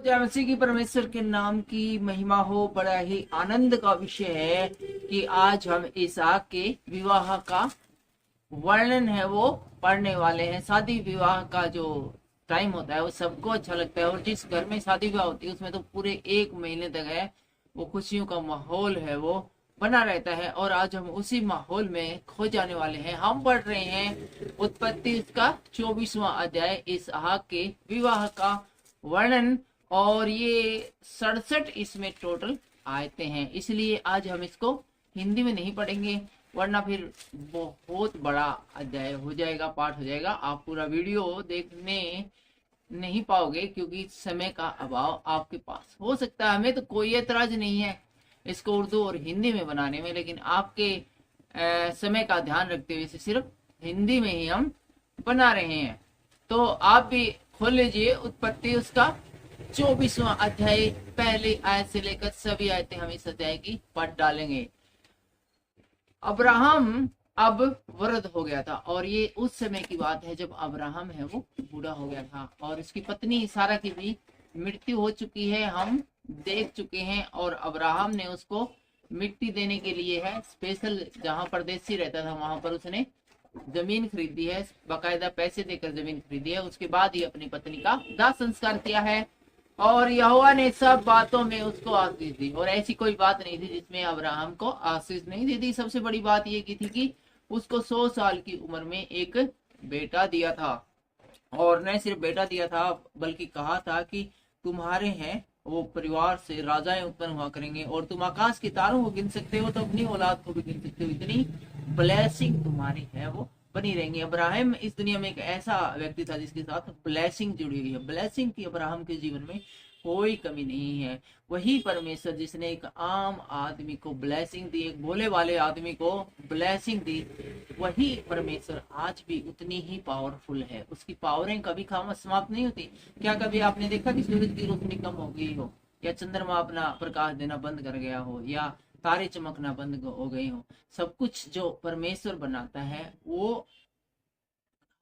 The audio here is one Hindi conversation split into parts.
जय मसीह की परमेश्वर के नाम की महिमा हो। बड़ा ही आनंद का विषय है कि आज हम इसहाक के विवाह का वर्णन है वो पढ़ने वाले हैं। शादी विवाह का जो टाइम होता है वो सबको अच्छा लगता है, और जिस घर में शादी विवाह होती है उसमें तो पूरे एक महीने तक है वो खुशियों का माहौल है वो बना रहता है। और आज हम उसी माहौल में खो जाने वाले हैं। हम पढ़ रहे हैं उत्पत्ति का 24वां अध्याय, इसहाक के विवाह का वर्णन। और ये 67 इसमें टोटल आयते हैं, इसलिए आज हम इसको हिंदी में नहीं पढ़ेंगे, वरना फिर बहुत बड़ा अध्याय हो जाएगा, पाठ हो जाएगा। आप पूरा वीडियो देखने नहीं पाओगे क्योंकि समय का अभाव आपके पास हो सकता है। हमें तो कोई एतराज नहीं है इसको उर्दू और हिंदी में बनाने में, लेकिन आपके समय का ध्यान रखते हुए इसे सिर्फ हिंदी में ही हम बना रहे हैं। तो आप भी खोल लीजिए उत्पत्ति उसका 24वां अध्याय, पहली आयत से लेकर सभी आयतें हम इस अध्याय की पढ़ डालेंगे। अब्राहम अब वृद्ध हो गया था, और ये उस समय की बात है जब अब्राहम है वो बूढ़ा हो गया था, और उसकी पत्नी सारा की भी मृत्यु हो चुकी है, हम देख चुके हैं। और अब्राहम ने उसको मिट्टी देने के लिए है स्पेशल, जहां परदेसी रहता था वहां पर उसने जमीन खरीदी है, बाकायदा पैसे देकर जमीन खरीदी है। उसके बाद ही अपनी पत्नी का दाह संस्कार किया है, और यहोवा ने सब बातों में उसको आशीष दी। और ऐसी कोई बात नहीं थी जिसमें अब्राहम को आशीष नहीं दी थी। सबसे बड़ी बात यह की थी कि उसको 100 साल की उम्र में एक बेटा दिया था, और न सिर्फ बेटा दिया था बल्कि कहा था कि तुम्हारे हैं वो परिवार से राजाएं उत्पन्न हुआ करेंगे, और तुम आकाश के तारों को गिन सकते हो तो अपनी औलाद को भी गिन सकते हो, इतनी ब्लेसिंग तुम्हारी है वो बनी रहेंगी। अब्राहम इस दुनिया में एक ऐसा व्यक्ति था जिसके साथ ब्लेसिंग जुड़ी हुई है। ब्लेसिंग की अब्राहम के जीवन में कोई कमी नहीं है। वही परमेश्वर जिसने एक आम आदमी को ब्लेसिंग दी, एक भोले वाले आदमी को ब्लेसिंग दी, वही परमेश्वर आज भी उतनी ही पावरफुल है। उसकी पावरें कभी समाप्त नहीं होती। क्या कभी आपने देखा कि सूरज की रोशनी कम हो गई हो, या चंद्रमा अपना प्रकाश देना बंद कर गया हो, या तारे चमकना बंद हो गए हो? सब कुछ जो परमेश्वर बनाता है वो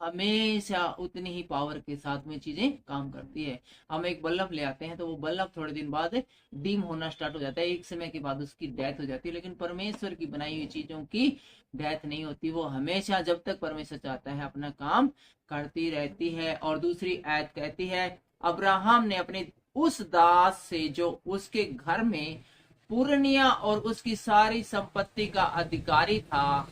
हमेशा उतनी ही पावर के साथ में चीजें काम करती है। हम एक बल्ब ले आते हैं तो वो बल्ब थोड़े दिन बाद डिम होना स्टार्ट हो जाता है, एक समय के बाद उसकी डेथ हो जाती है, लेकिन परमेश्वर की बनाई हुई चीजों की डेथ नहीं होती। वो हमेशा जब तक परमेश्वर चाहता है अपना काम करती रहती है। और दूसरी आयत कहती है, अब्राहम ने अपने उस दास से जो उसके घर में पूर्णिया और उसकी सारी संपत्ति का अधिकारी था।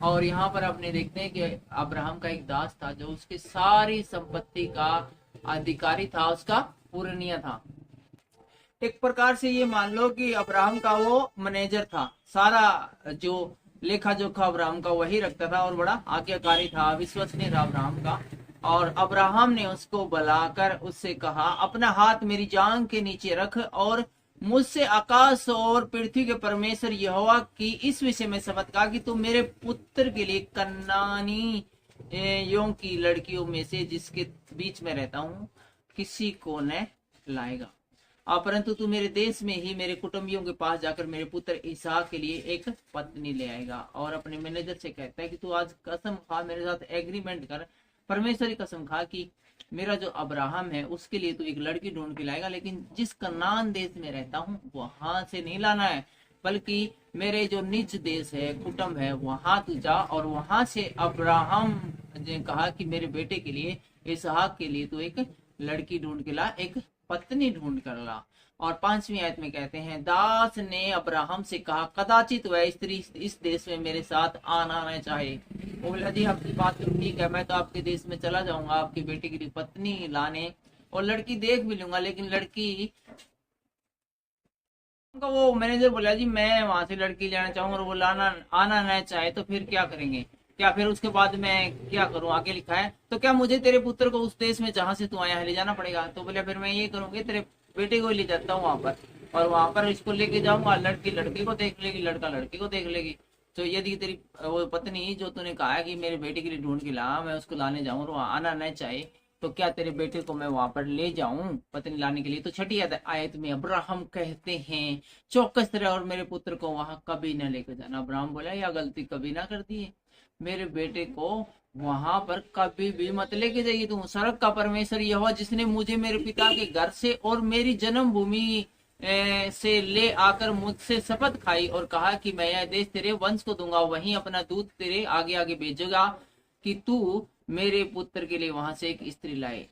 और यहाँ पर अपने देखते हैं कि अब्राहम का एक दास था जो उसकी सारी संपत्ति का अधिकारी था, उसका पूर्णिया था। एक प्रकार से ये मान लो कि अब्राहम का वो मैनेजर था, सारा जो लेखा जोखा अब्राहम का वही रखता था, और बड़ा आज्ञाकारी था, विश्वसनीय था अब्राहम का। और अब्राहम ने उसको बुलाकर उससे कहा, अपना हाथ मेरी जांघ के नीचे रख और मुझसे आकाश और पृथ्वी के परमेश्वर यहोवा की इस विषय में शपथ कहा कि तू मेरे पुत्र के लिए कनानी यों की लड़कियों में से जिसके बीच में रहता हूँ किसी को न लाएगा, परंतु तू मेरे देश में ही मेरे कुटुंबियों के पास जाकर मेरे पुत्र इसहाक के लिए एक पत्नी ले आएगा। और अपने मैनेजर से कहता है कि तू आज कसम खा, मेरे साथ एग्रीमेंट कर, परमेश्वर की कसम खा कि मेरा जो अब्राहम है उसके लिए तू एक लड़की ढूंढ के लाएगा, लेकिन जिस कनान देश में रहता हूँ वहां से नहीं लाना है, बल्कि मेरे जो निज देश है, कुटुंब है, वहां तू जा। और वहां से अब्राहम ने कहा कि मेरे बेटे के लिए, इसहाक के लिए तू एक लड़की ढूंढ के ला, एक पत्नी ढूंढ कर ला। और 5वीं आयत में कहते हैं, दास ने अब्राहम से कहा, कदाचित वह स्त्री इस देश में मेरे साथ आना न चाहे। वो बोला, जी आपकी बात तो ठीक है, मैं तो आपके देश में चला जाऊंगा आपके बेटे के लिए पत्नी लाने, और लड़की देख भी लूंगा, लेकिन लड़की वो मैनेजर बोला, जी मैं वहां से लड़की लेना चाहूंगा और वो लाना आना न चाहे, तो फिर क्या करेंगे? क्या फिर उसके बाद मैं क्या करूं? आगे लिखा है, तो क्या मुझे तेरे पुत्र को उस देश में जहां से तू आया है ले जाना पड़ेगा? तो बोले, फिर मैं ये करूंगी, तेरे बेटे को ले जाता हूँ वहां पर, और वहां पर इसको लेके जाऊंगा, लड़की लड़के को देख लेगी, लड़का लड़के को देख लेगी। तो यदि तेरी वो पत्नी जो तूने कहा है कि मेरे बेटे के लिए ढूंढ के ला, मैं उसको लाने जाऊँ और वहां आना न चाहे, तो क्या तेरे बेटे को मैं वहां पर ले जाऊं पत्नी लाने के लिए? तो 6ठी आयत में अब्राहम कहते हैं, चौकस रहे और मेरे पुत्र को वहां कभी न लेकर जाना। अब्राहम बोला, यह गलती कभी ना कर दी है, मेरे बेटे को वहां पर कभी भी मत लेके जाइए। तुम स्वर्ग का परमेश्वर यहोवा जिसने मुझे मेरे पिता के घर से और मेरी जन्मभूमि से ले आकर मुझसे शपथ खाई और कहा कि मैं यह देश तेरे वंश को दूंगा, वहीं अपना दूत तेरे आगे आगे भेजेगा कि तू मेरे पुत्र के लिए वहां से एक स्त्री लाए।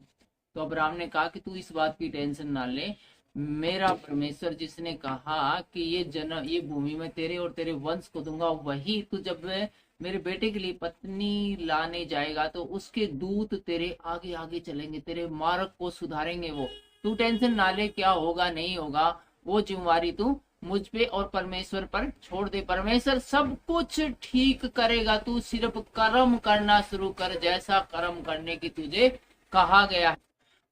तो अब्राहम ने कहा कि तू इस बात की टेंशन ना ले, मेरा परमेश्वर जिसने कहा कि ये भूमि में तेरे और तेरे वंश को दूंगा, वही तू जब मेरे बेटे के लिए पत्नी लाने जाएगा तो उसके दूत तेरे आगे आगे चलेंगे, तेरे मार्ग को सुधारेंगे। वो तू टेंशन ना ले, क्या होगा नहीं होगा वो जिम्मेवारी तू मुझ पे और परमेश्वर पर छोड़ दे। परमेश्वर सब कुछ ठीक करेगा, तू सिर्फ कर्म करना शुरू कर, जैसा कर्म करने की तुझे कहा गया है।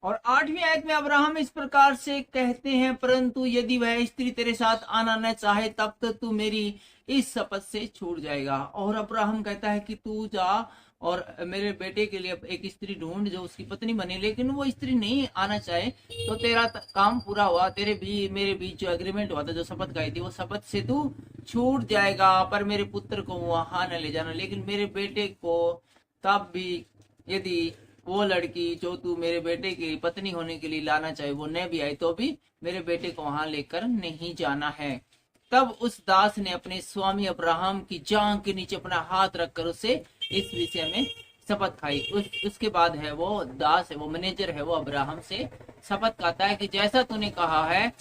और 8वीं आयत में अब्राहम इस प्रकार से कहते हैं, परंतु यदि वह स्त्री तेरे साथ आना न चाहे तब तो तू मेरी इस शपथ से छूट जाएगा। और अब्राहम कहता है कि तू जा और मेरे बेटे के लिए एक स्त्री ढूंढ जो उसकी पत्नी बने, लेकिन वो स्त्री नहीं आना चाहे तो तेरा काम पूरा हुआ, तेरे भी मेरे बीच जो एग्रीमेंट हुआ था, जो शपथ खाई थी, वो शपथ से तू छूट जाएगा। पर मेरे पुत्र को वहां न ले जाना, लेकिन मेरे बेटे को तब भी यदि वो लड़की जो तू मेरे बेटे की पत्नी होने के लिए लाना चाहे वो न भी आई तो भी मेरे बेटे को वहां लेकर नहीं जाना है। तब उस दास ने अपने स्वामी अब्राहम की जांघ के नीचे अपना हाथ रखकर उसे इस विषय में शपथ खाई। उसके बाद है वो दास है, वो मैनेजर है, वो अब्राहम से शपथ खाता है कि जैसा तूने कहा है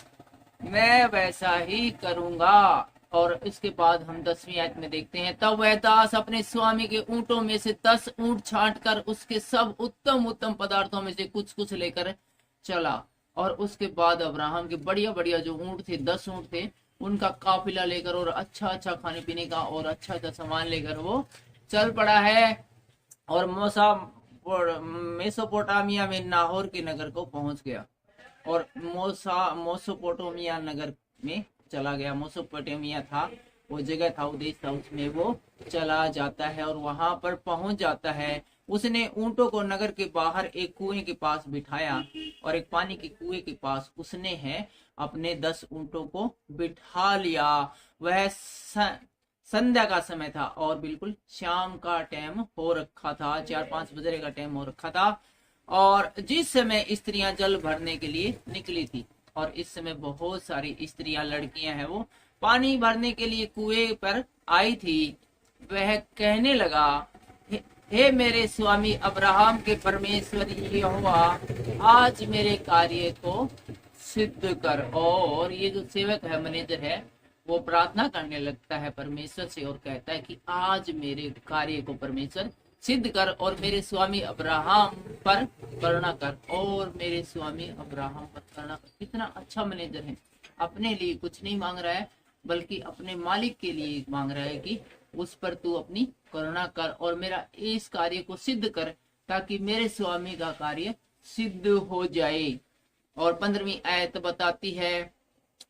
मैं वैसा ही करूंगा। और इसके बाद हम 10वीं आयत में देखते हैं, तब वह दास अपने स्वामी के ऊंटों में से 10 ऊंट छांट कर उसके सब उत्तम उत्तम पदार्थों में से कुछ कुछ लेकर चला। और उसके बाद अब्राहम के बढ़िया बढ़िया जो ऊंट थे, 10 ऊंट थे, उनका काफिला लेकर और अच्छा अच्छा खाने पीने का और अच्छा अच्छा सामान लेकर वो चल पड़ा है और मेसोपोटामिया में नाहोर के नगर को पहुंच गया और मोसोपोटामिया नगर में चला गया। मोसोपोटामिया था वो जगह था, वो देश था, उसमें वो चला जाता है और वहां पर पहुंच जाता है। उसने ऊंटों को नगर के बाहर एक कुएं के पास बिठाया और एक पानी के कुएं के पास उसने है अपने 10 ऊंटों को बिठा लिया। वह संध्या का समय था और बिल्कुल शाम का टाइम हो रखा था, 4-5 बजे का टाइम हो रखा था। और जिस समय स्त्रियां जल भरने के लिए निकली थी, और इस समय बहुत सारी स्त्रियां लड़कियां हैं वो पानी भरने के लिए कुएं पर आई थी। वह कहने लगा, हे मेरे स्वामी अब्राहम के परमेश्वर यहोवा, आज मेरे कार्य को सिद्ध कर। और ये जो सेवक है, मैनेजर है, वो प्रार्थना करने लगता है परमेश्वर से और कहता है कि आज मेरे कार्य को परमेश्वर सिद्ध कर और मेरे स्वामी अब्राहम पर करुणा कर, और मेरे स्वामी अब्राहम पर करुणा कर। कितना अच्छा मैनेजर है, अपने लिए कुछ नहीं मांग रहा है बल्कि अपने मालिक के लिए मांग रहा है कि उस पर तू अपनी करुणा कर और मेरा इस कार्य को सिद्ध कर ताकि मेरे स्वामी का कार्य सिद्ध हो जाए। और 15वीं आयत बताती है,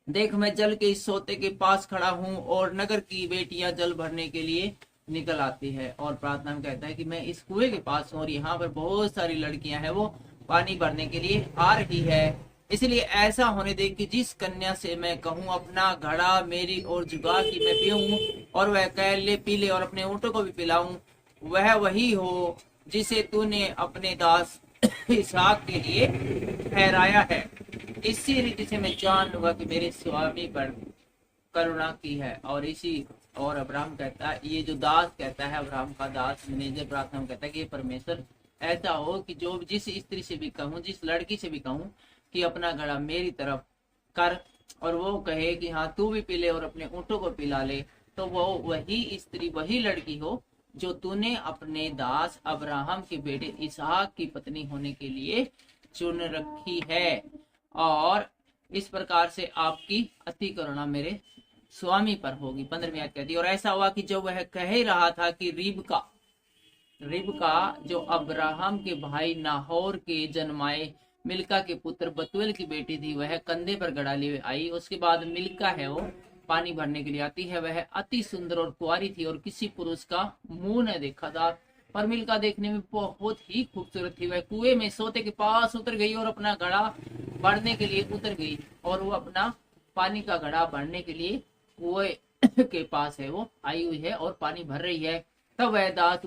देख मैं जल के इस सोते के पास खड़ा हूँ और नगर की बेटियां जल भरने के लिए निकल आती है। और प्रार्थना में कहता है कि मैं इस कुएं के पास हूँ और यहाँ पर बहुत सारी लड़कियां हैं वो पानी भरने के लिए आ रही है, इसलिए ऐसा होने दे कि जिस कन्या से मैं कहूँ अपना घड़ा मेरी और झुका कि मैं पीऊँ और वह कह ले पी ले और अपने ऊँटों को भी पिलाऊं, वह वही हो जिसे तूने अपने दास इसहाक के लिए ठहराया है। इसी रीति से मैं जान लूंगा कि मेरे स्वामी पर करुणा की है। और इसी और अब्राहम कहता है, ये जो दास कहता है, अब्राहम का दास मैनेजर प्रार्थना में कहता है कि ये परमेश्वर ऐसा हो कि जो जिस स्त्री से भी कहूँ, जिस लड़की से भी कहूँ कि अपना घड़ा मेरी तरफ कर और वो कहे कि हाँ तू भी पी ले और अपने ऊँटों को पिला ले, तो वो वही स्त्री वही लड़की हो जो तूने अपने दास अब्राहम के बेटे इसहाक की पत्नी होने के लिए चुन रखी है। और इस प्रकार से आपकी अति करुणा मेरे स्वामी पर होगी। 15वीं आयत कहती है, और ऐसा हुआ कि जब वह कह ही रहा था कि रिबका जो अब्राहम के भाई नाहोर के जन्माए मिल्का के पुत्र बतूएल की बेटी थी, वह कंधे पर घड़ा लिए आई। उसके बाद मिल्का है वो पानी भरने के लिए आती है। वह अति सुंदर और कुंवारी थी और किसी पुरुष का मुंह न देखा था, पर मिल्का देखने में बहुत ही खूबसूरत थी। वह कुएं में सोते के पास उतर गई और अपना घड़ा भरने के लिए उतर गई, और वो अपना पानी का घड़ा भरने के लिए कुएं के पास है वो आई हुई है और पानी भर रही है। तब वह दास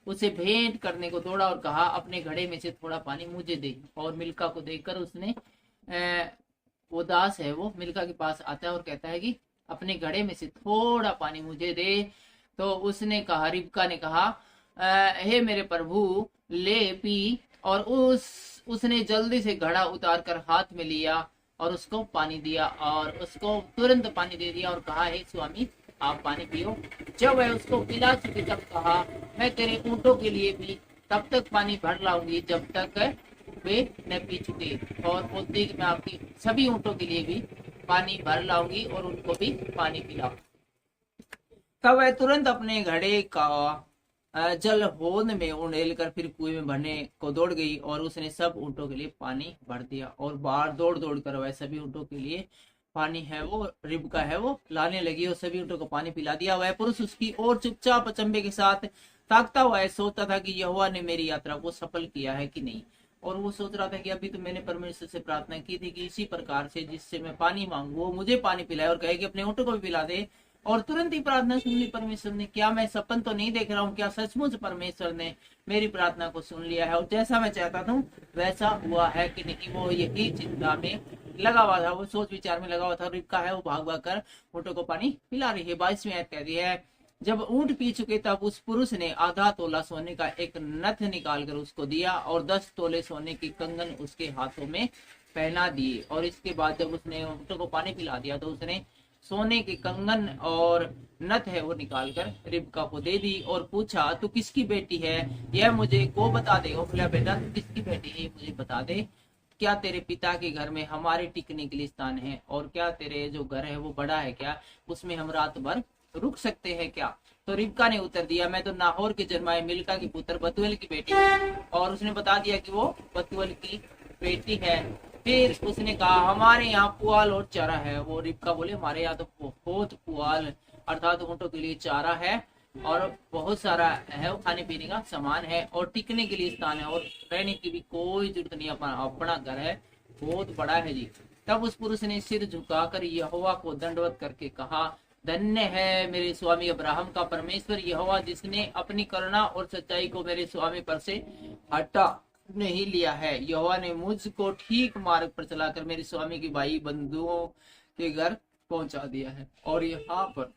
उसे भेंट करने को दौड़ा और कहा, अपने घड़े में से थोड़ा पानी मुझे दे। और मिल्का को देखकर उसने वो दास है वो मिल्का के पास आता है और कहता है कि अपने घड़े में से थोड़ा पानी मुझे दे। तो उसने कहा, रिबका ने कहा, हे मेरे प्रभु, ले पी। और उसने जल्दी से घड़ा उतार कर हाथ में लिया और उसको पानी दिया और उसको तुरंत पानी दे दिया और कहा, हे स्वामी, आप पानी पियो। जब वह उसको पिला चुकी तब कहा, मैं तेरे ऊंटों के लिए भी तब तक पानी भर लाऊंगी जब तक वे न पी चुके। और बोलती कि मैं आपकी सभी ऊंटों के लिए भी पानी भर लाऊंगी और उनको भी पानी पिलाऊंगी। तब वह तुरंत अपने घड़े का जल होद में उड़ेल कर फिर कुएं में भरने को दौड़ गई और उसने सब ऊंटों के लिए पानी भर दिया। और बाहर दौड़ दौड़ कर वह सभी ऊंटों के लिए पानी है वो रिबका है वो लाने लगी और सभी ऊंटों को पानी पिला दिया। वह पुरुष उसकी ओर चुपचाप अचंभे के साथ ताकता हुआ सोचता था कि यहोवा ने मेरी यात्रा को सफल किया है कि नहीं। और वो सोच रहा था कि अभी तो मैंने परमेश्वर से प्रार्थना की थी कि इसी प्रकार से जिससे मैं पानी मांगू वो मुझे पानी पिलाए और कहे कि अपने ऊंटों को भी पिला दे। और तुरंत ही प्रार्थना सुन ली परमेश्वर ने। क्या मैं सपन तो नहीं देख रहा हूँ? क्या सचमुच परमेश्वर ने मेरी प्रार्थना को सुन लिया है और जैसा मैं चाहता था वैसा हुआ है कि नहीं? वो यही चिंता में लगा हुआ था, वो सोच विचार में लगा हुआ था। रिबका है वो भाग भाग कर ऊंटों को पानी पिला रही है। 22वीं आयत कहती है, जब ऊंट पी चुके तब उस पुरुष ने आधा तोला सोने का एक नथ निकालकर उसको दिया और 10 तोले सोने की कंगन उसके हाथों में पहना दिए। और इसके बाद जब उसने ऊंटों को पानी पिला दिया तो उसने सोने के कंगन और नथ है वो निकालकर रिबका को दे दी और पूछा, तू किसकी बेटी है? यह मुझे को बता दे। बोला, बेटा तू किसकी बेटी है मुझे बता दे। क्या तेरे पिता के घर में हमारे टिकने के लिए स्थान है? और क्या तेरे जो घर है वो बड़ा है क्या? उसमें हम रात भर रुक सकते हैं क्या? तो रिबका ने उत्तर दिया, मैं तो नाहोर के जन्माए मिल्का की पुत्र बतूएल की बेटी हूँ। और उसने बता दिया कि वो बतूएल की बेटी है। फिर उसने कहा, हमारे यहाँ पुआल और चारा है। वो रिबका बोले, हमारे यहाँ तो बहुत पुआल अर्थात ऊंटों के लिए चारा है और बहुत सारा है वो खाने पीने का सामान है और टिकने के लिए स्थान है और रहने की भी कोई जरूरत नहीं। अपना घर है, बहुत बड़ा है जी। तब उस पुरुष ने सिर झुकाकर यहोवा को दंडवत करके कहा, धन्य है मेरे स्वामी अब्राहम का परमेश्वर यहोवा, जिसने अपनी करुणा और सच्चाई को मेरे स्वामी पर से हटा नहीं लिया है। यहोवा ने मुझको ठीक मार्ग पर चलाकर मेरे स्वामी की भाई बंधुओं के घर पहुंचा दिया है। और यहाँ पर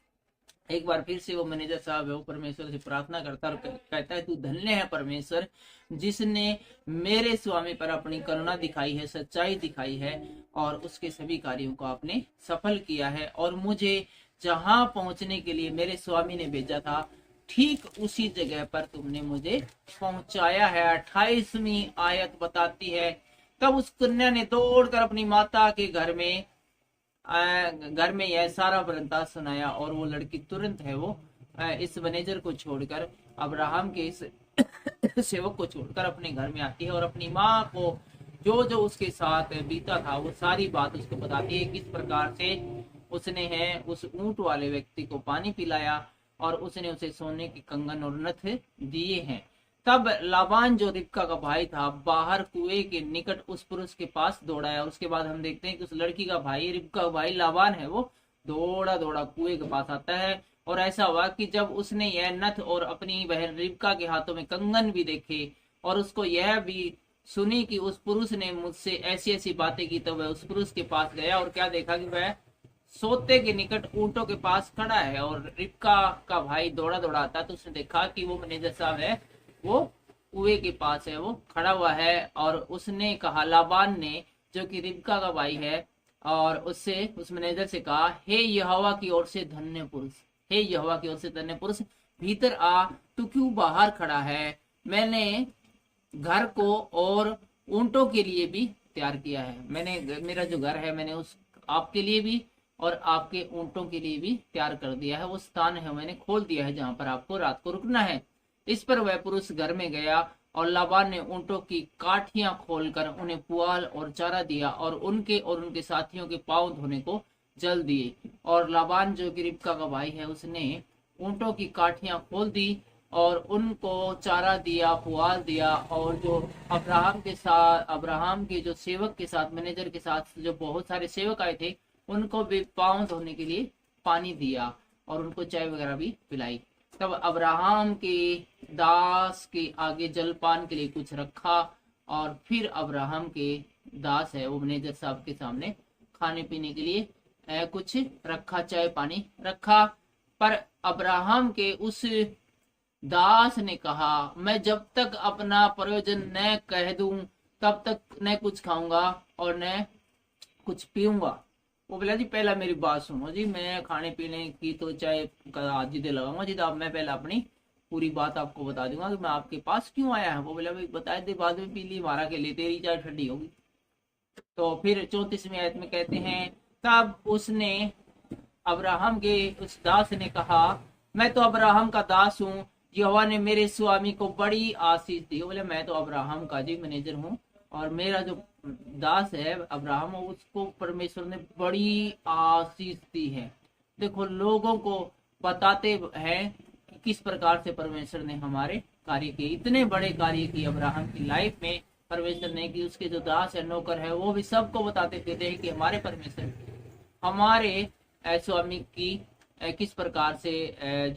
एक बार फिर से वो मैनेजर साहब है वो परमेश्वर से प्रार्थना करता और कहता है, तू धन्य है परमेश्वर, जिसने मेरे स्वामी पर अपनी करुणा दिखाई है, सच्चाई दिखाई है और उसके सभी कार्यों को आपने सफल किया है। और मुझे जहां पहुंचने के लिए मेरे स्वामी ने भेजा था ठीक उसी जगह पर तुमने मुझे पहुंचाया है। 28वीं आयत बताती है, तब उस कन्या ने दौड़कर अपनी माता के घर में यह सारा वृत्तांत सुनाया। और वो लड़की तुरंत है वो इस मैनेजर को छोड़कर अब्राहम के इस सेवक को छोड़कर अपने घर में आती है और अपनी माँ को जो जो उसके साथ बीता था वो सारी बात उसको बताती है, किस प्रकार से उसने है उस ऊंट वाले व्यक्ति को पानी पिलाया और उसने उसे सोने की कंगन और नथ दिए हैं। तब लाबान जो रिबका का भाई था बाहर कुएं के निकट उस पुरुष के पास दौड़ाया। उसके बाद हम देखते हैं कि उस लड़की का भाई रिबका का भाई लाबान है वो दौड़ा दौड़ा कुएं के पास आता है। और ऐसा हुआ कि जब उसने यह नथ और अपनी बहन रिबका के हाथों में कंगन भी देखे और उसको यह भी सुनी कि उस पुरुष ने मुझसे ऐसी ऐसी बातें की, तो वह उस पुरुष के पास गया और क्या देखा कि वह सोते के निकट ऊंटों के पास खड़ा है। और रिबका का भाई दौड़ा दौड़ा आता तो उसने देखा कि वो मैनेजर साहब है वो कुएं के पास है वो खड़ा हुआ है। और उसने कहा, लाबान ने जो कि रिबका का भाई है और उससे उस मैनेजर से कहा, हे यहोवा की ओर से धन्य पुरुष, हे यहोवा की ओर से धन्य पुरुष, भीतर आ, तू क्यों बाहर खड़ा है? मैंने घर को और ऊंटों के लिए भी तैयार किया है। मैंने मेरा जो घर है मैंने उस आपके लिए भी और आपके ऊंटों के लिए भी तैयार कर दिया है। वो स्थान है मैंने खोल दिया है जहां पर आपको रात को रुकना है। इस पर वह पुरुष घर में गया और लाबान ने ऊंटों की काठियां खोलकर उन्हें पुआल और चारा दिया और उनके साथियों के पांव धोने को जल दिए। और लाबान जो कि रिबका का भाई है उसने ऊंटों की काठियां खोल दी और उनको चारा दिया, पुआल दिया। और जो अब्राहम के जो सेवक के साथ मैनेजर के साथ जो बहुत सारे सेवक आए थे उनको भी पांव धोने के लिए पानी दिया और उनको चाय वगैरह भी पिलाई। तब अब्राहम के दास के आगे जलपान के लिए कुछ रखा और फिर अब्राहम के दास है वो मैनेजर साहब के सामने खाने पीने के लिए कुछ रखा, चाय पानी रखा। पर अब्राहम के उस दास ने कहा मैं जब तक अपना प्रयोजन न कह दूं तब तक न कुछ खाऊंगा और न कुछ पीऊंगा। वो बोला जी पहला मेरी बात सुनो जी, मैं खाने पीने की तो चाय का आज जिदे लगाऊंगा जी, अब मैं पहले अपनी पूरी बात आपको बता दूंगा कि मैं आपके पास क्यों आया है। वो बोला भाई बताए दे, बाद में पी ली मारा के लिए, तेरी चाय ठंडी होगी। तो फिर 34वीं आयत में कहते हैं तब उसने अब्राहम के उस दास ने कहा मैं तो अब्राहम का दास हूँ, यहोवा ने मेरे स्वामी को बड़ी आशीष दी। बोले मैं तो अब्राहम का जी मैनेजर हूँ और मेरा जो दास है अब्राहम उसको परमेश्वर ने बड़ी आशीष दी है। देखो लोगों को बताते हैं कि किस प्रकार से परमेश्वर ने हमारे कार्य किए, इतने बड़े कार्य किए अब्राहम की लाइफ में परमेश्वर ने कि उसके जो दास है नौकर है वो भी सबको बताते फिरते हैं कि हमारे परमेश्वर हमारे स्वामी की किस प्रकार से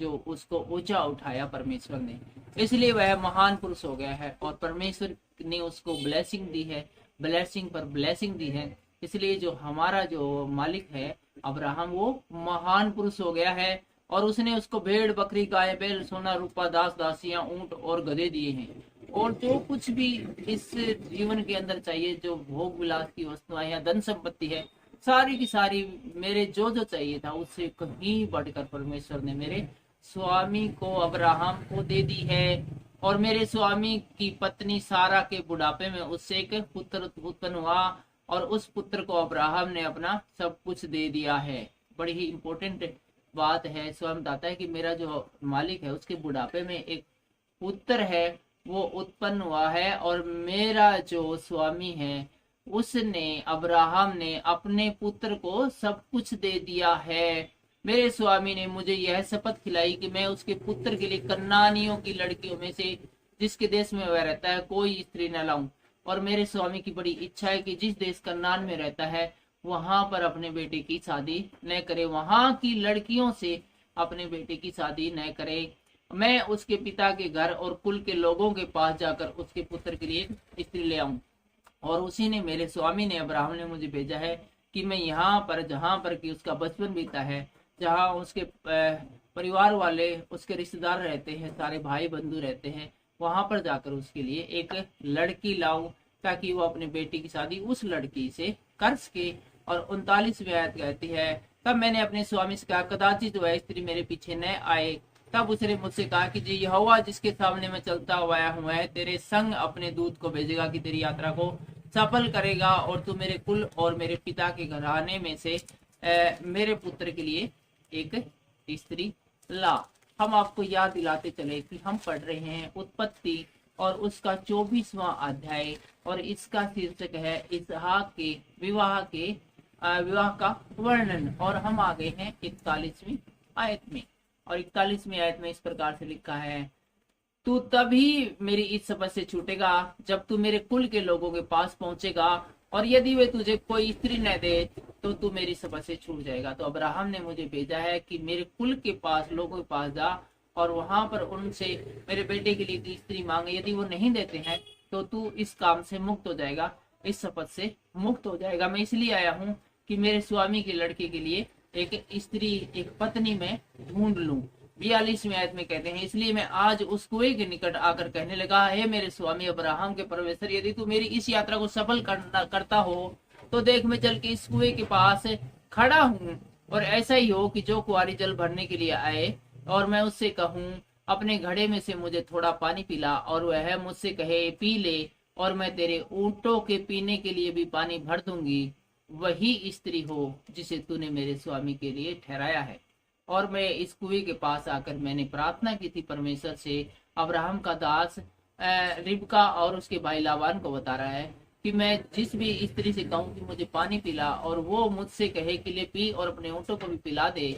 जो उसको ऊंचा उठाया परमेश्वर ने, इसलिए वह महान पुरुष हो गया है और परमेश्वर ने उसको ब्लेसिंग दी है, ब्लेसिंग पर ब्लेसिंग दी है। इसलिए जो हमारा जो मालिक है अब्राहम वो महान पुरुष हो गया है और उसने उसको भेड़ बकरी गाय बैल सोना रूपा दास दासियां ऊंट और गधे दिए हैं। और जो कुछ भी इस जीवन के अंदर चाहिए, जो भोग विलास की वस्तुएं या धन संपत्ति है, सारी की सारी मेरे जो जो चाहिए था उससे कहीं बढ़कर परमेश्वर ने मेरे स्वामी को अब्राहम को दे दी है। और मेरे स्वामी की पत्नी सारा के बुढ़ापे में उससे एक पुत्र उत्पन्न हुआ और उस पुत्र को अब्राहम ने अपना सब कुछ दे दिया है। बड़ी ही इंपॉर्टेंट बात है, स्वयं बताता है कि मेरा जो मालिक है उसके बुढ़ापे में एक पुत्र है वो उत्पन्न हुआ है और मेरा जो स्वामी है उसने अब्राहम ने अपने पुत्र को सब कुछ दे दिया है। मेरे स्वामी ने मुझे यह शपथ खिलाई कि मैं उसके पुत्र के लिए कन्नानियों की लड़कियों में से जिसके देश में वह रहता है कोई स्त्री न लाऊं। और मेरे स्वामी की बड़ी इच्छा है कि जिस देश कन्नान में रहता है वहां पर अपने बेटे की शादी न करे, वहां की लड़कियों से अपने बेटे की शादी न करे। मैं उसके पिता के घर और कुल के लोगों के पास जाकर उसके पुत्र के लिए स्त्री ले आऊं। और उसी ने मेरे स्वामी ने अब्राहम ने मुझे भेजा है कि मैं यहाँ पर जहाँ पर कि उसका बचपन बीता है, जहाँ उसके परिवार वाले उसके रिश्तेदार रहते हैं, सारे भाई बंधु रहते हैं, वहां पर जाकर उसके लिए एक लड़की लाऊं ताकि वो अपने बेटी की शादी उस लड़की से कर सके। और 39वीं आयत कहती है तब मैंने अपने स्वामी से कहा कदाचित वह स्त्री मेरे पीछे न आए। तब उसने मुझसे कहा कि जी यहोवा जिसके सामने मैं चलता हुआ हूँ है तेरे संग अपने दूत को भेजेगा कि तेरी यात्रा को सफल करेगा और तू मेरे कुल और मेरे पिता के घराने में से मेरे पुत्र के लिए एक स्त्री ला। हम आपको याद दिलाते चले कि हम पढ़ रहे हैं उत्पत्ति और उसका 24वां अध्याय और इसका शीर्षक है इसहाक के विवाह का वर्णन। और हम आ गए हैं 41वीं आयत में और 41वीं आयत में इस प्रकार से लिखा है तू तभी मेरी इस शपथ से छूटेगा जब तू मेरे कुल के लोगों के पास पहुंचेगा और यदि वे तुझे कोई स्त्री न दे तो तू मेरी शपथ से छूट जाएगा। तो अब्राहम ने मुझे भेजा है कि मेरे कुल के पास लोगों के पास जा और वहां पर उनसे मेरे बेटे के लिए स्त्री मांगे, यदि वो नहीं देते हैं तो तू इस काम से मुक्त हो जाएगा, इस शपथ से मुक्त हो जाएगा। मैं इसलिए आया हूँ कि मेरे स्वामी के लड़के के लिए एक स्त्री एक पत्नी में ढूंढ लूं। 42वीं आयत में कहते हैं इसलिए मैं आज उस कुएं के निकट आकर कहने लगा हे मेरे स्वामी अब्राहम के परमेश्वर यदि तू मेरी इस यात्रा को सफल करता हो तो देख मैं चल के इस कुएं के पास खड़ा हूँ और ऐसा ही हो कि जो कुआरी जल भरने के लिए आए और मैं उससे कहूँ अपने घड़े में से मुझे थोड़ा पानी पिला और वह मुझसे कहे पी ले और मैं तेरे ऊंटों के पीने के लिए भी पानी भर दूंगी, वही स्त्री हो जिसे तूने मेरे स्वामी के लिए ठहराया है। और मैं इस कुएं के पास आकर मैंने प्रार्थना की थी परमेश्वर से। अब्राहम का दास रिबका और उसके भाई लाबान को बता रहा है कि मैं जिस भी स्त्री से कहूँ कि मुझे पानी पिला और वो मुझसे कहे कि ले पी और अपने ऊँटों को भी पिला दे,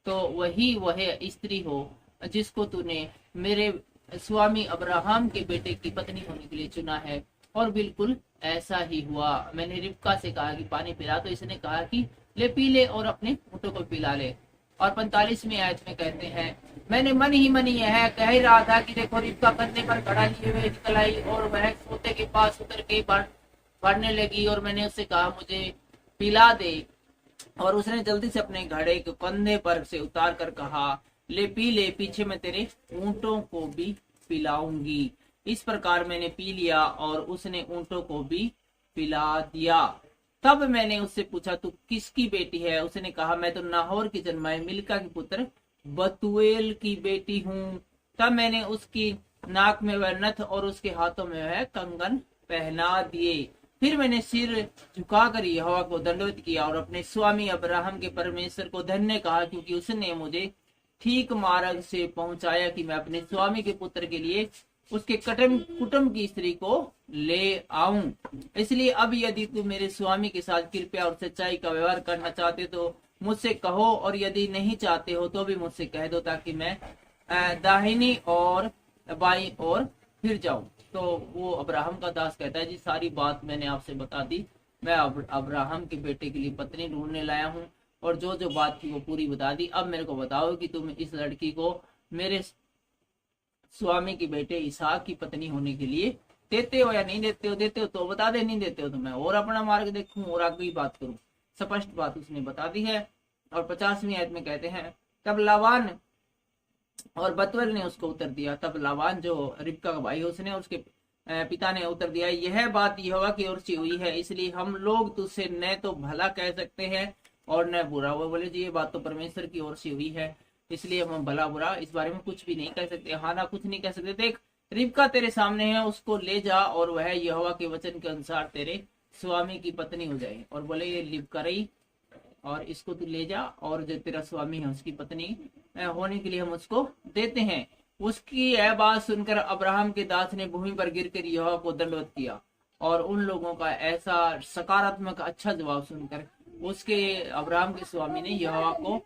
तो वही वह स्त्री हो जिसको तूने मेरे स्वामी अब्राहम के बेटे की पत्नी होने के लिए चुना है। और बिल्कुल ऐसा ही हुआ। मैंने रिबका से कहा कि पानी पिला तो इसने कहा कि ले पी ले और अपने ऊँटों को पिला ले। और 45वीं आयत में कहते हैं, मैंने मन ही मन यह कह ही रहा था कि देखो रिबका कंधे पर घड़ा लिए हुए निकल आई और वह सोते के पास उतर के बढ़ने लगी और मैंने उससे कहा मुझे पिला दे, और उसने जल्दी से अपने घड़े को कंधे पर से उतार कर कहा, ले पी ले, पीछे मैं तेरे ऊंटों को भी पिलाऊंगी। इस प्रकार मैंने पी लिया और उसने ऊंटों को भी पिला दिया। तब मैंने उससे पूछा, तू किसकी बेटी है? उसने कहा, मैं तो नाहोर की जन्माई मिल्का के पुत्र बतुएल की बेटी हूँ। तब मैंने उसकी नाक में वह नथ और उसके हाथों में वह कंगन पहना दिए। फिर मैंने सिर झुकाकर यहोवा को दंडवत किया और अपने स्वामी अब्राहम के परमेश्वर को धन्य कहा, क्योंकि उसने मुझे ठीक मार्ग से पहुंचाया कि मैं अपने स्वामी के पुत्र के लिए उसके कुटुंब की स्त्री को ले आऊं। इसलिए अब यदि तू मेरे स्वामी के साथ कृपया और सच्चाई का व्यवहार करना चाहते तो मुझसे कहो, और यदि नहीं चाहते हो तो भी मुझसे कह दो, ताकि मैं दाहिनी और बाई और फिर जाऊं। तो वो अब्राहम का दास कहता है, जी सारी बात मैंने आपसे बता दी, मैं अब्राहम के बेटे के लिए पत्नी ढूंढने लाया हूँ और जो जो बात थी वो पूरी बता दी। अब मेरे को बताओ कि तुम इस लड़की को मेरे स्वामी के बेटे इसहाक की पत्नी होने के लिए देते हो या नहीं देते हो? देते हो तो बता दे, नहीं देते हो तो मैं और अपना मार्ग देखूं और आगे की बात करूं। स्पष्ट बात उसने बता दी है। और 50वीं आयत में कहते हैं, तब लाबान और बतूएल ने उसको उत्तर दिया। तब लाबान जो रिबका का भाई है उसने उसके पिता ने उत्तर दिया, यह बात यहोवा की ओर से हुई है, इसलिए हम लोग तुझसे न तो भला कह सकते हैं और न बुरा। वो बोले, जी ये बात तो परमेश्वर की ओर से हुई है, इसलिए हम भला बुरा इस बारे में कुछ भी नहीं कह सकते, हाँ ना कुछ नहीं कह सकते। देख रिबका तेरे सामने है, उसको ले जा और वह यहोवा के वचन के अनुसार तेरे स्वामी की पत्नी हो जाए। और बोले, ये रिबका रही और इसको तू ले जा और जो तेरा स्वामी है उसकी पत्नी होने के लिए हम उसको देते हैं। उसकी यह बात सुनकर अब्राहम के दास ने भूमि पर गिरकर यहोवा को दंडवत किया। और उन लोगों का ऐसा सकारात्मक अच्छा जवाब सुनकर उसके अब्राहम के स्वामी ने यहोवा को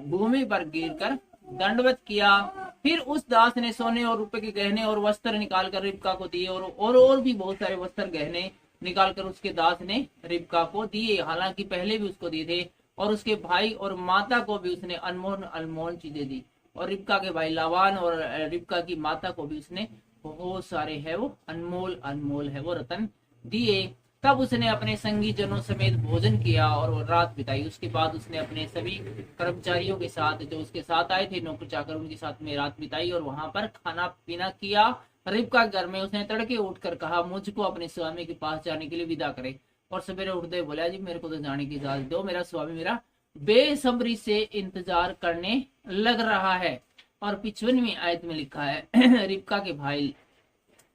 भूमि पर गिरकर दंडवत किया। फिर उस दास ने सोने और रुपए के गहने और वस्त्र निकालकर रिबका को दिए और भी बहुत सारे वस्त्र गहने निकालकर उसके दास ने रिबका को दिए, हालांकि पहले भी उसको दिए थे। और उसके भाई और माता को भी उसने अनमोल अनमोल चीजें दी। और रिबका के भाई लाबान और रिबका की माता को भी उसने बहुत सारे है वो अनमोल अनमोल है वो रतन दिए। तब उसने अपने संगी जनों समेत भोजन किया और रात बिताई। उसके बाद उसने अपने सभी कर्मचारियों के साथ जो उसके साथ आए थे, नौकर चाकर, उनके साथ में रात बिताई और वहां पर खाना पीना किया। रिबका घर में उसने तड़के उठकर कहा, मुझको अपने स्वामी के पास जाने के लिए विदा करे। और सवेरे उठते बोला, जी मेरे को तो जाने की इजाजत दो, मेरा स्वामी मेरा बेसब्री से इंतजार करने लग रहा है। और 55वीं आयत में लिखा है, रिबका के भाई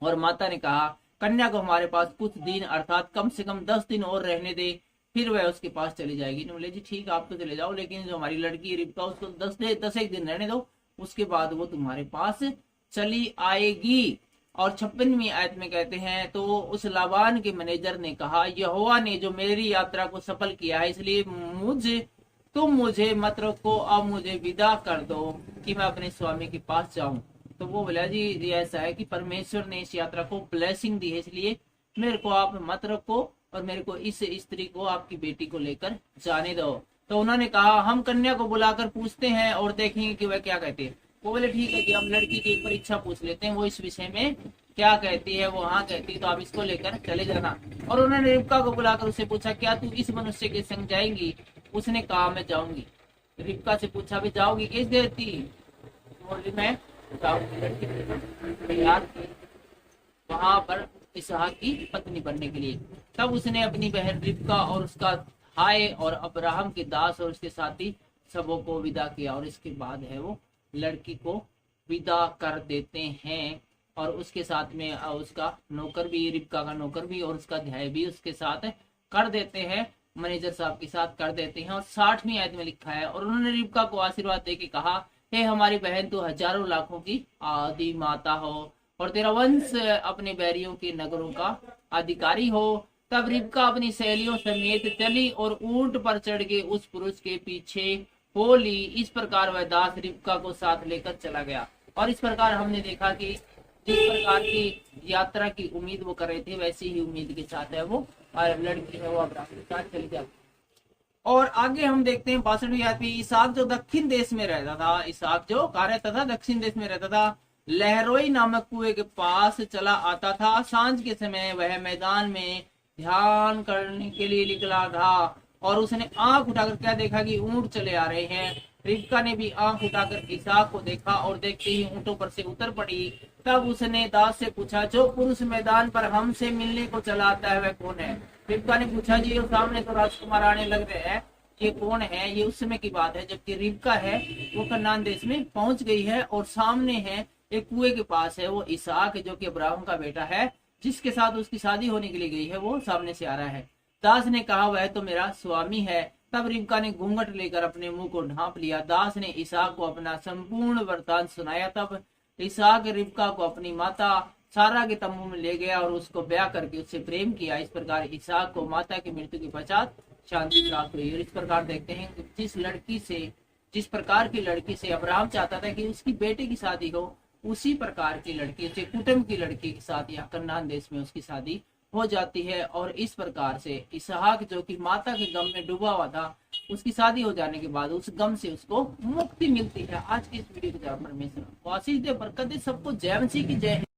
और माता ने कहा, कन्या को हमारे पास कुछ दिन अर्थात कम से कम 10 दिन और रहने दे, फिर वह उसके पास चली जाएगी। बोले, जी ठीक आप तो चले जाओ, लेकिन जो हमारी लड़की रिबका उसको 10 एक दिन रहने दो, उसके बाद वो तुम्हारे पास चली आएगी। और 56वीं आयत में कहते हैं, तो उस लाबान के मैनेजर ने कहा, यहोवा ने जो मेरी यात्रा को सफल किया है, इसलिए तुम मुझे मत रोको, अब मुझे विदा कर दो कि मैं अपने स्वामी के पास जाऊं। तो वो बोला, जी ये ऐसा है कि परमेश्वर ने इस यात्रा को ब्लेसिंग दी है, इसलिए मेरे को आप मत रखो और मेरे को इस स्त्री को आपकी बेटी को लेकर जाने दो। तो उन्होंने कहा, हम कन्या को बुलाकर पूछते हैं और देखेंगे कि वह क्या कहती है। वो बोले, ठीक है कि हम लड़की की एक परीक्षा पूछ लेते हैं, वो इस विषय में क्या कहती है। वो हाँ कहती है तो आप इसको लेकर चले जाना। और उन्होंने रिबका को बुलाकर उससे पूछा, क्या तू इस मनुष्य के संग जाएंगी? उसने कहा, मैं जाऊंगी। रिबका से पूछा, भी जाओगी किस देती? बोली, मैं लड़की तैयार थी वहां पर इसहाक की पत्नी बनने के लिए। तब उसने अपनी बहन रिबका और उसका भाई और अब्राहम के दास और उसके साथी सबों को विदा किया। और इसके बाद है वो लड़की को विदा कर देते हैं और उसके साथ में उसका नौकर भी, रिबका का नौकर भी और उसका ध्याय भी उसके साथ कर देते हैं, मैनेजर साहब के साथ कर देते हैं। और 60वीं आयत में लिखा है, और उन्होंने रिबका को आशीर्वाद देके कहा, हे हमारी बहन, तो हजारों लाखों की आदि माता हो और तेरा वंश अपने बैरियों के नगरों का अधिकारी हो। तब रिबका अपनी सहेलियों समेत चली और ऊंट पर चढ़ के उस पुरुष के पीछे हो ली। इस प्रकार वह दास रिबका को साथ लेकर चला गया। और इस प्रकार हमने देखा कि जिस प्रकार की यात्रा की उम्मीद वो कर रहे थे, वैसी ही उम्मीद के साथ है वो और लड़की है वो अब्राहम के साथ चली जाती। और आगे हम देखते हैं 62वीं आयत में, इसहाक जो दक्षिण देश में रहता था, इसहाक जो कहाँ रहता था, दक्षिण देश में रहता था, लहरोई नामक कुएं के पास चला आता था। सांझ के समय वह मैदान में ध्यान करने के लिए निकला था और उसने आंख उठाकर क्या देखा कि ऊंट चले आ रहे हैं। रिबका ने भी आंख उठाकर इसहाक को देखा और देखते ही ऊंटों पर से उतर पड़ी। तब उसने दास से पूछा, जो पुरुष मैदान पर हमसे मिलने को चला आता है वह कौन है? रिबका ने पूछा, जी वो सामने तो राजकुमार आने लग रहे हैं, ये कौन है? ये उस समय की बात है जबकि रिबका है वो कनान देश में पहुंच गई है और सामने है एक कुएं के पास है वो इसहाक जो कि अब्राहम का बेटा है, जिसके साथ उसकी शादी होने के लिए गई है, वो सामने से आ रहा है। दास ने कहा, वह तो मेरा स्वामी है। तब रिबका ने घूंघट लेकर अपने मुंह को ढांप लिया। दास ने इसहाक को अपना संपूर्ण वृत्तांत सुनाया। तब इसहाक रिबका को अपनी माता सारा के तंबू में ले गया और उसको ब्याह करके उससे प्रेम किया। इस प्रकार इसहाक को माता की मृत्यु के पश्चात शांति प्राप्त हुई। और इस प्रकार देखते हैं कि जिस प्रकार की लड़की से अब्राहम चाहता था कि उसकी बेटे की शादी हो, उसी प्रकार की लड़की से, कुटुंब की लड़की के साथ यहाँ कनान देश में उसकी शादी हो जाती है। और इस प्रकार से इसहाक जो कि माता के गम में डूबा हुआ था, उसकी शादी हो जाने के बाद उस गम से उसको मुक्ति मिलती है। आज की इस वीडियो को परमेश्वर आशीष दे, बरकत दे, सबको जय मसीह की जय।